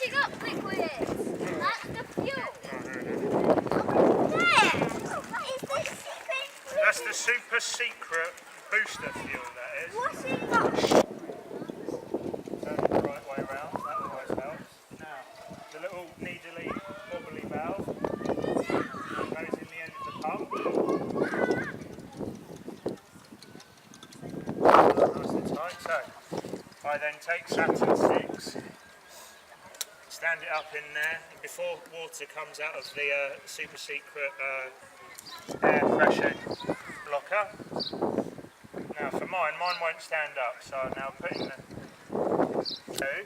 bursting up liquid. That's the fuel. That's the super secret booster fuel, that is. What's in that? Turn it the right way round, that always helps. Now, the little needly wobbly valve goes in the end of the pump. Nice and tight. So, I then take YASA2016, stand it up in there, and before water comes out of the super secret air pressure blocker. Now for mine won't stand up, so I'm now putting the two.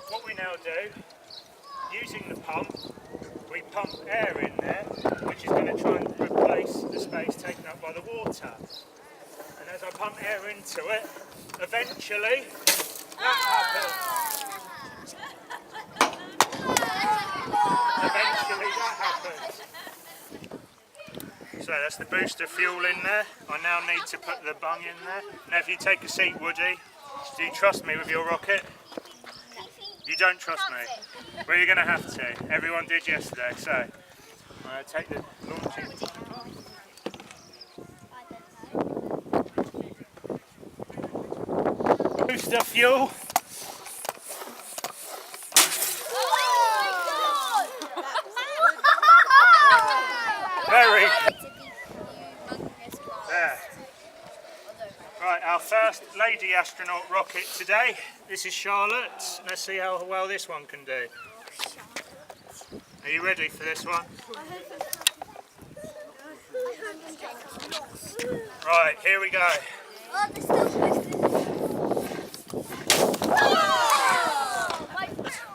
What we now do, using the pump, we pump air in there, which is going to try and replace the space taken up by the water. And as I pump air into it, eventually that happens. Eventually that happens. So that's the booster fuel in there. I now need to put the bung in there. Now if you take a seat, Woody, do you trust me with your rocket? You don't trust me? Well, you're going to have to. Everyone did yesterday, so I'm going to take the launching. Booster fuel. Very good. There. Right, our first lady astronaut rocket today. This is Charlotte. Let's see how well this one can do. Are you ready for this one? Right, here we go.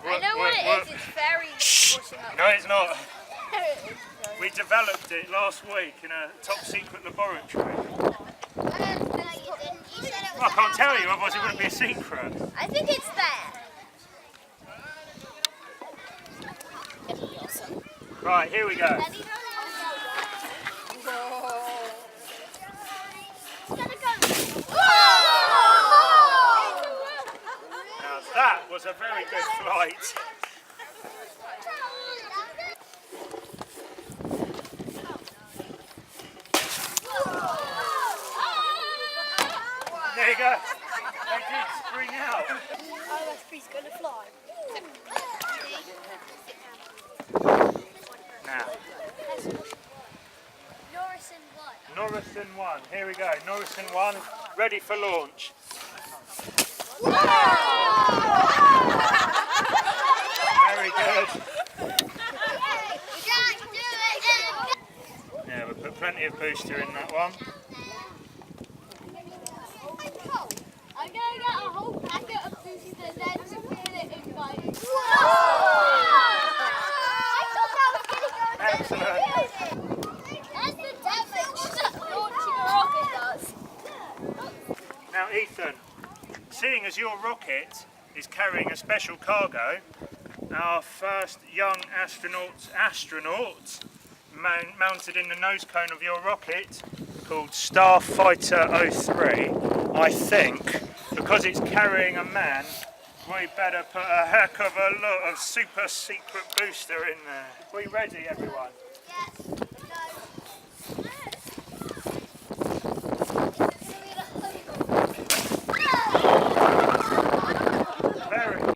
I know what it is. It's very washing up. No, it's not. We developed it last week in a top secret laboratory. Well, I can't tell you, otherwise it wouldn't be a secret. I think it's there. Right, here we go. Now that was a very good flight. There you go. They did spring out. OSB's gonna fly. Now, Norrisan 1. Here we go. Norrisan 1, ready for launch. Very good. Yeah, we put plenty of booster in that one. I'm going to get a whole packet of boosters then to fill it in my... Excellent. That's the damage that launching a rocket does. Now Ethan, seeing as your rocket is carrying a special cargo, our first young astronaut mounted in the nose cone of your rocket, called Starfighter 03, I think, because it's carrying a man, we better put a heck of a lot of super secret booster in there. Are we ready, everyone? Yes.